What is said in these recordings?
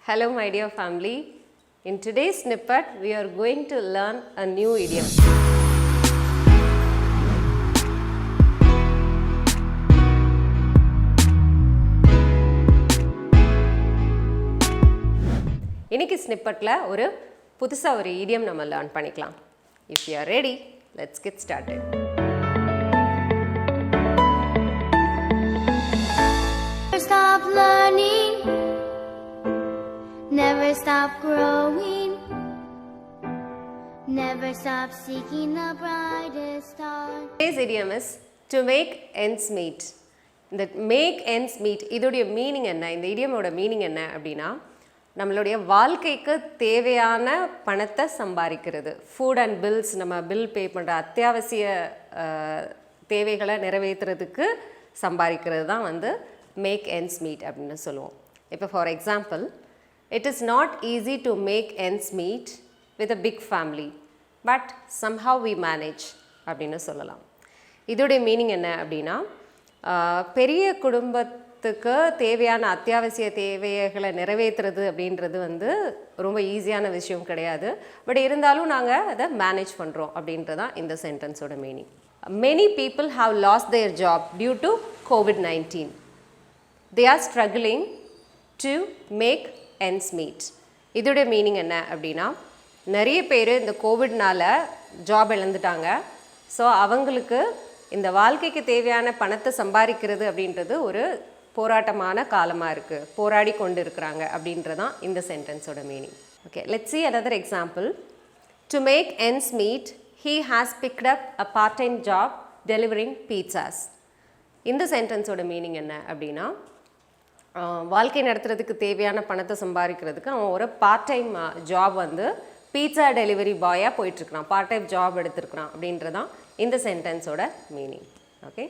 Hello my dear family. In today's snippet, we are going to learn a new idiom. இன்னைக்கு snippetல ஒரு புதுசா ஒரு idiom நம்ம learn பண்ணிக்கலாம். If you are ready, let's get started. Stop learning, never stop growing, never stop seeking the brightest star. Today's idiom is to make ends meet. இந்த make ends meet இதோடைய meaning என்ன, இந்த இடியமோட meaning என்ன அப்படின்னா, நம்மளுடைய வாழ்க்கைக்கு தேவையான பணத்தை சம்பாதிக்கிறது. ஃபுட் அண்ட் பில்ஸ், நம்ம பில் பே பண்ணுற அத்தியாவசிய தேவைகளை நிறைவேற்றுறதுக்கு சம்பாதிக்கிறது தான் வந்து மேக் ends meet அப்படின்னு சொல்லுவோம். இப்போ for example, it is not easy to make ends meet with a big family, but somehow we manage அப்படின்னு சொல்லலாம். இதோடைய மீனிங் என்ன அப்படின்னா, பெரிய குடும்பத்துக்கு தேவையான அத்தியாவசிய தேவைகளை நிறைவேற்றுறது அப்படின்றது வந்து ரொம்ப ஈஸியான விஷயம் கிடையாது. பட் இருந்தாலும் நாங்கள் அதை மேனேஜ் பண்ணுறோம் அப்படின்றது தான் இந்த சென்டென்ஸோட meaning. Many people have lost their job due to COVID-19. They are struggling to make ends meet. இதோடைய மீனிங் என்ன அப்படின்னா, நிறைய பேர் இந்த கோவிட்னால ஜாப் இழந்துட்டாங்க. ஸோ அவங்களுக்கு இந்த வாழ்க்கைக்கு தேவையான பணத்தை சம்பாதிக்கிறது அப்படின்றது ஒரு போராட்டமான காலமாக இருக்குது, போராடி கொண்டு இருக்கிறாங்க அப்படின்றதான் இந்த சென்டென்ஸோட meaning. Okay, let's see another example. To make ends meet, he has picked up a part-time job delivering pizzas. இந்த சென்டென்ஸோட மீனிங் என்ன அப்படின்னா, வாழ்க்கை நடத்துறதுக்கு தேவையான பணத்தை சம்பாதிக்கிறதுக்கு அவன் ஒரு பார்ட் டைம் ஜாப் வந்து பீட்சா டெலிவரி பாயாக போயிட்டுருக்கிறான், பார்ட் டைம் ஜாப் எடுத்துருக்கிறான் அப்படின்றதான் இந்த சென்டென்ஸோட meaning. Okay,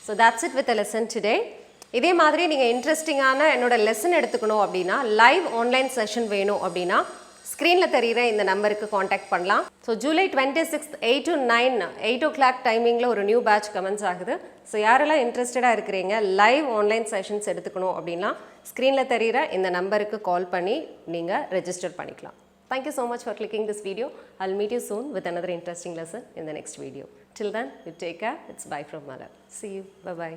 so that's it with the lesson today. இதே மாதிரி நீங்கள் இன்ட்ரெஸ்டிங்கான என்னோட லெசன் எடுத்துக்கணும் அப்படின்னா, லைவ் ஆன்லைன் செஷன் வேணும் அப்படின்னா ஸ்க்ரீனில் தெரிகிற இந்த நம்பருக்கு காண்டாக்ட் பண்ணலாம். So July 26th 8 to 9 8 o'clock டைமிங்கில் ஒரு நியூ பேட்ச் கமெண்ட்ஸ் ஆகுது. ஸோ யாரெல்லாம் இன்ட்ரெஸ்டடாக இருக்கிறீங்க லைவ் ஆன்லைன் செஷன்ஸ் எடுத்துக்கணும் அப்படின்னா ஸ்க்ரீனில் தெரிகிற இந்த நம்பருக்கு கால் பண்ணி நீங்கள் ரெஜிஸ்டர் பண்ணிக்கலாம். Thank you so much for clicking this video. I'll meet you soon with another interesting lesson in the next video. Till then, you take care. It's bye from Mala. See you. Bye-bye.